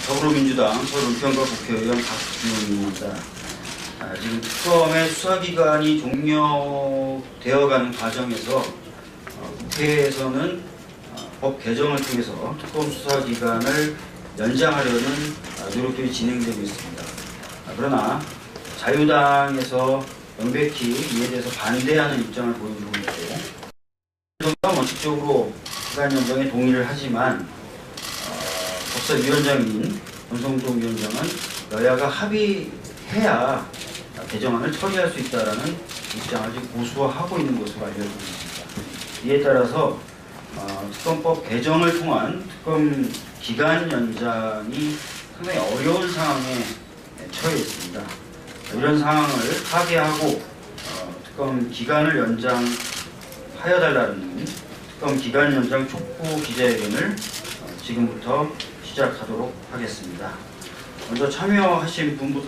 더불어민주당 서울은평가 국회의원 박준입니다. 지금 특검의 수사기간이 종료되어가는 과정에서 국회에서는 법 개정을 통해서 특검 수사기간을 연장하려는 노력들이 진행되고 있습니다. 그러나 자유당에서 명백히 이에 대해서 반대하는 입장을 보여주고 있고, 원칙적으로 기간 연장에 동의를 하지만 법사위원장인 권성동 위원장은 여야가 합의해야 개정안을 처리할 수 있다는 입장을 지금 고수하고 있는 것으로 알려지고 있습니다. 이에 따라서 특검법 개정을 통한 특검 기간 연장이 상당히 어려운 상황에 처해 있습니다. 이런 상황을 타개하고 특검 기간을 연장하여달라는 특검 기간 연장 촉구 기자회견을 지금부터 시작하도록 하겠습니다. 먼저 참여하신 분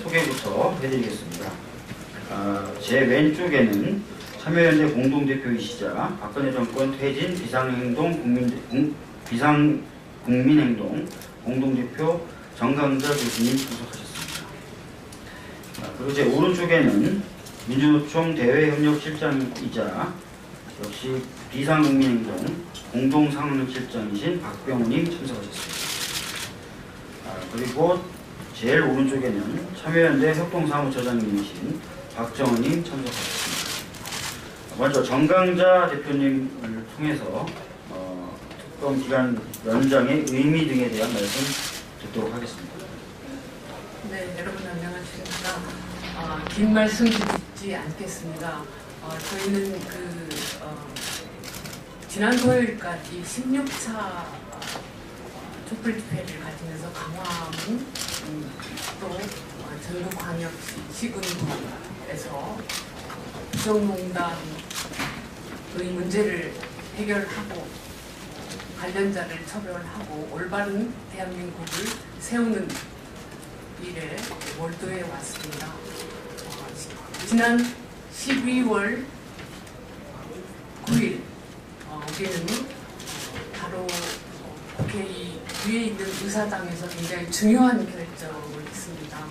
소개부터 해드리겠습니다. 제 왼쪽에는 참여연대 공동대표이시자 박근혜 정권 퇴진 비상국민행동 공동대표 정강자 교수님 출석하셨습니다. 그리고 제 오른쪽에는 민주노총 대외협력실장이자 역시 비상국민행동 공동상황실장이신 박병우님 참석하셨습니다. 그리고 제일 오른쪽에는 참여연대 협동사무처장님이신 박정은님 참석하셨습니다. 먼저 정강자 대표님을 통해서 특검 기간 연장의 의미 등에 대한 말씀 듣도록 하겠습니다. 네, 여러분 안녕하십니까. 긴 말씀 드리지 않겠습니다. 저희는 지난 토요일까지 16차 촛불 집회를 가지면서 강화문 또 전국광역시군에서 국정농단의 문제를 해결하고 관련자를 처벌하고 올바른 대한민국을 세우는 일에 몰두해 왔습니다. 지난 12월 9일 우리는 바로 국회 위에 있는 의사당에서 굉장히 중요한 결정을 했습니다.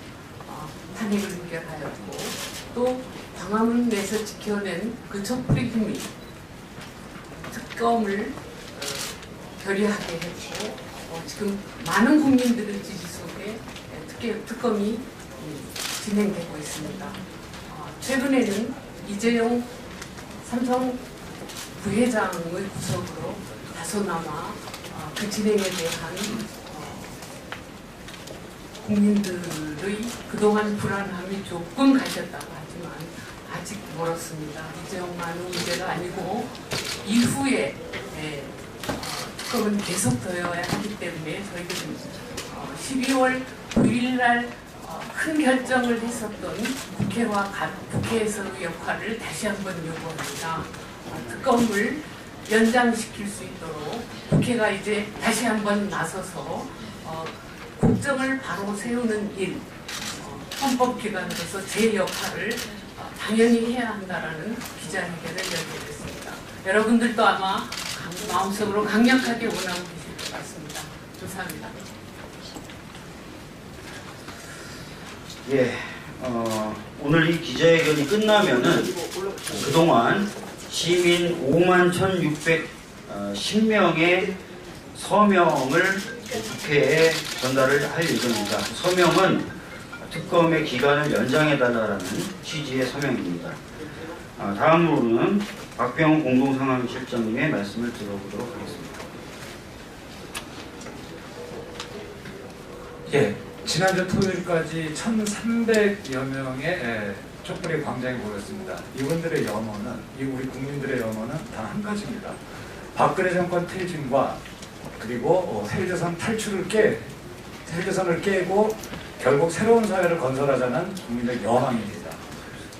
탄핵을 의결하였고 또 광화문 내에서 지켜낸 그 촛불의 힘이 특검을 결의하게 했고 지금 많은 국민들의 지지 속에 특검이 진행되고 있습니다. 최근에는 이재용 삼성 부회장의 구속으로 다소나마 그 진행에 대한 국민들의 그동안 불안함이 조금 가셨다고 하지만 아직 멀었습니다. 이재용만의 문제가 아니고 이후에 특검은 계속 되어야 하기 때문에 저희들은 12월 9일 날 큰 결정을 했었던 국회와 국회에서의 역할을 다시 한번 요구합니다. 특검을 연장시킬 수 있도록 국회가 이제 다시 한번 나서서 국정을 바로 세우는 일, 헌법기관으로서 제 역할을 당연히 해야 한다라는 기자회견을 열게 됐습니다. 여러분들도 아마 마음속으로 강력하게 원하고 계실 것 같습니다. 감사합니다. 예, 오늘 이 기자회견이 끝나면은 그동안 시민 51,610명의 서명을 국회에 전달을 할 예정입니다. 서명은 특검의 기간을 연장해달라는 취지의 서명입니다. 다음으로는 박병우 공동상황실장님의 말씀을 들어보도록 하겠습니다. 예, 지난주 토요일까지 1,300여 명의 촛불의 광장이 모였습니다. 이분들의 염원은, 우리 국민들의 염원은 단 한 가지입니다. 박근혜 정권 퇴진과 그리고 헬조선 헬조선을 깨고 결국 새로운 사회를 건설하자는 국민의 여망입니다.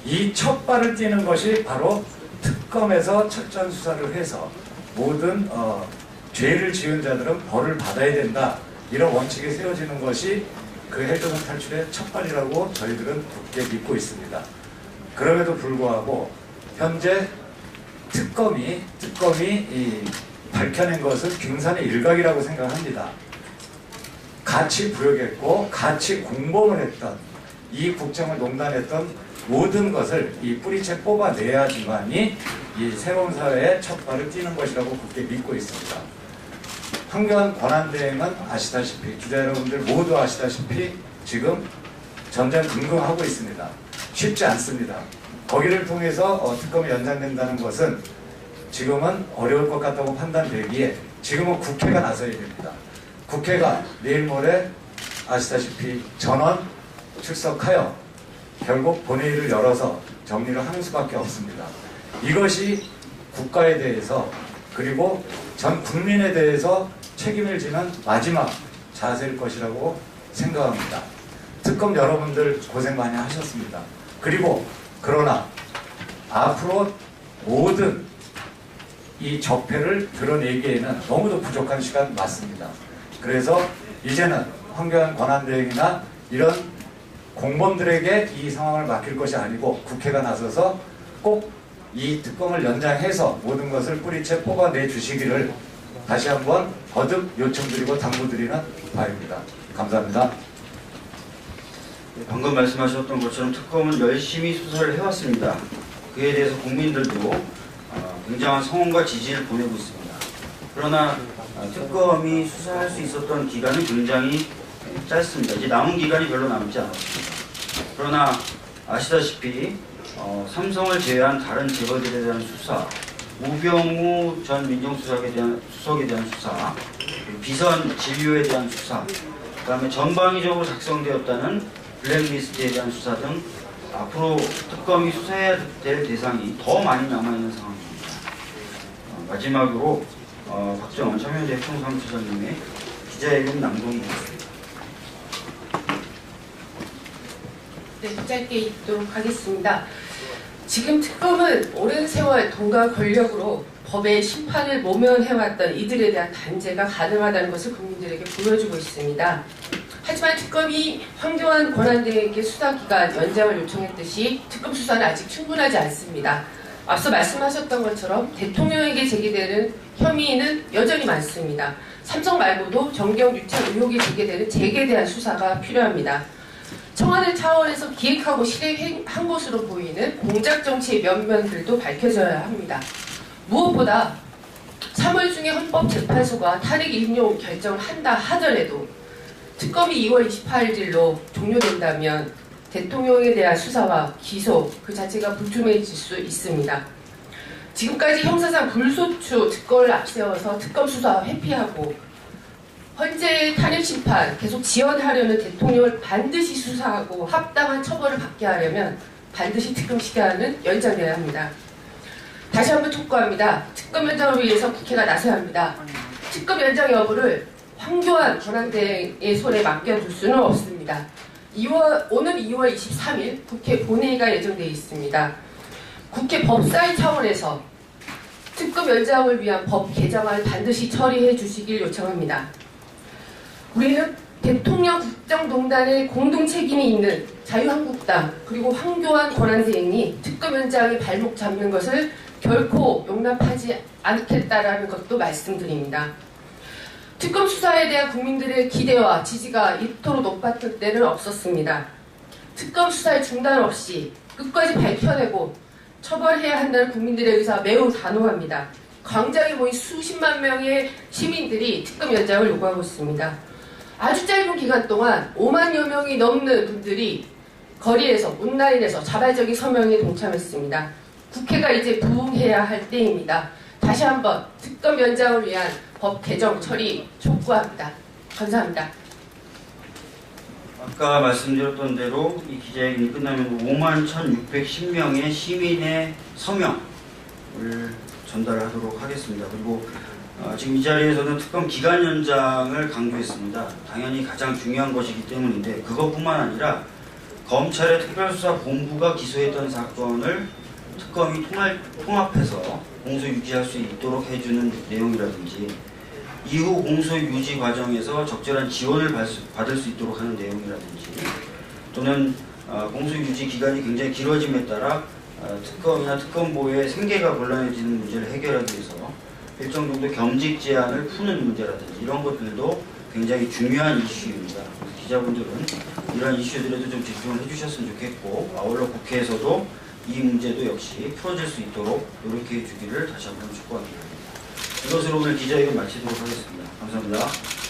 이 첫 발을 띄는 것이 바로 특검에서 철저한 수사를 해서 모든 죄를 지은 자들은 벌을 받아야 된다. 이런 원칙이 세워지는 것이 그 헬조선 탈출의 첫 발이라고 저희들은 굳게 믿고 있습니다. 그럼에도 불구하고 현재 특검이 밝혀낸 것은 경산의 일각이라고 생각합니다. 같이 부역했고 같이 공범을 했던, 이 국정을 농단했던 모든 것을 이 뿌리채 뽑아내야지만이 이 새로운 사회의 첫 발을 띄는 것이라고 굳게 믿고 있습니다. 황교안 권한대행은 아시다시피, 기자 여러분들 모두 아시다시피 지금 전전긍긍하고 있습니다. 쉽지 않습니다. 거기를 통해서 특검이 연장된다는 것은 지금은 어려울 것 같다고 판단되기에 지금은 국회가 나서야 됩니다. 국회가 내일 모레 아시다시피 전원 출석하여 결국 본회의를 열어서 정리를 하는 수밖에 없습니다. 이것이 국가에 대해서 그리고 전 국민에 대해서 책임을 지는 마지막 자세일 것이라고 생각합니다. 특검 여러분들 고생 많이 하셨습니다. 그리고 그러나 앞으로 모든 이 적폐를 드러내기에는 너무도 부족한 시간 맞습니다. 그래서 이제는 황교안 권한대행이나 이런 공범들에게 이 상황을 맡길 것이 아니고 국회가 나서서 꼭 이 특검을 연장해서 모든 것을 뿌리채 뽑아내 주시기를 다시 한번 거듭 요청드리고 당부드리는 바입니다. 감사합니다. 방금 말씀하셨던 것처럼 특검은 열심히 수사를 해왔습니다. 그에 대해서 국민들도 굉장한 성원과 지지를 보내고 있습니다. 그러나 특검이 수사할 수 있었던 기간은 굉장히 짧습니다. 이제 남은 기간이 별로 남지 않았습니다. 그러나 아시다시피 삼성을 제외한 다른 재벌들에 대한 수사, 우병우 전 민정수석에 대한 수사, 비선 진료에 대한 수사, 그 다음에 전방위적으로 작성되었다는 블랙리스트에 대한 수사 등 앞으로 특검이 수사해야 될 대상이 더 많이 남아있는 상황입니다. 마지막으로 박정원 참여연대 총사무처장님의 기자회견 낭독이 있습니다. 네, 짧게 읽도록 하겠습니다. 지금 특검은 오랜 세월 돈과 권력으로 법의 심판을 모면해왔던 이들에 대한 단죄가 가능하다는 것을 국민들에게 보여주고 있습니다. 하지만 특검이 황교안 권한대행에게 수사기간 연장을 요청했듯이 특검 수사는 아직 충분하지 않습니다. 앞서 말씀하셨던 것처럼 대통령에게 제기되는 혐의는 여전히 많습니다. 삼성 말고도 정경 유착 의혹이 제기되는 재계에 대한 수사가 필요합니다. 청와대 차원에서 기획하고 실행한 것으로 보이는 공작정치의 면면들도 밝혀져야 합니다. 무엇보다 3월 중에 헌법재판소가 탄핵 인용 결정을 한다 하더라도 특검이 2월 28일로 종료된다면 대통령에 대한 수사와 기소 그 자체가 불투명해질 수 있습니다. 지금까지 형사상 불소추 특검을 앞세워서 특검 수사 회피하고 헌재의 탄핵 심판 계속 지연하려는 대통령을 반드시 수사하고 합당한 처벌을 받게 하려면 반드시 특검 시간은 연장돼야 합니다. 다시 한번 촉구합니다. 특검 연장을 위해서 국회가 나서야 합니다. 특검 연장 여부를 황교안 권한대행의 손에 맡겨둘 수는 없습니다. 오늘 2월 23일 국회 본회의가 예정되어 있습니다. 국회 법사위 차원에서 특검 연장을 위한 법 개정안을 반드시 처리해 주시길 요청합니다. 우리는 대통령 국정농단의 공동 책임이 있는 자유한국당 그리고 황교안 권한대행이 특검 연장에 발목 잡는 것을 결코 용납하지 않겠다라는 것도 말씀드립니다. 특검 수사에 대한 국민들의 기대와 지지가 이토록 높았을 때는 없었습니다. 특검 수사의 중단 없이 끝까지 밝혀내고 처벌해야 한다는 국민들의 의사 매우 단호합니다. 광장에 모인 수십만 명의 시민들이 특검 연장을 요구하고 있습니다. 아주 짧은 기간 동안 5만여 명이 넘는 분들이 거리에서 온라인에서 자발적인 서명에 동참했습니다. 국회가 이제 부응해야 할 때입니다. 다시 한번 특검 연장을 위한 법 개정 처리 촉구합니다. 감사합니다. 아까 말씀드렸던 대로 이 기자회견이 끝나면 51,610명의 시민의 서명을 전달하도록 하겠습니다. 그리고 지금 이 자리에서는 특검 기간 연장을 강조했습니다. 당연히 가장 중요한 것이기 때문인데 그것뿐만 아니라 검찰의 특별수사본부가 기소했던 사건을 특검이 통합해서 공소 유지할 수 있도록 해주는 내용이라든지 이후 공소 유지 과정에서 적절한 지원을 받을 수 있도록 하는 내용이라든지 또는 공소 유지 기간이 굉장히 길어짐에 따라 특검이나 특검보의 생계가 곤란해지는 문제를 해결하기 위해서 일정 정도 겸직 제한을 푸는 문제라든지 이런 것들도 굉장히 중요한 이슈입니다. 기자분들은 이런 이슈들에도 좀 집중을 해주셨으면 좋겠고, 아울러 국회에서도 이 문제도 역시 풀어질 수 있도록 노력해 주기를 다시 한번 촉구합니다. 이것으로 오늘 기자회견 마치도록 하겠습니다. 감사합니다.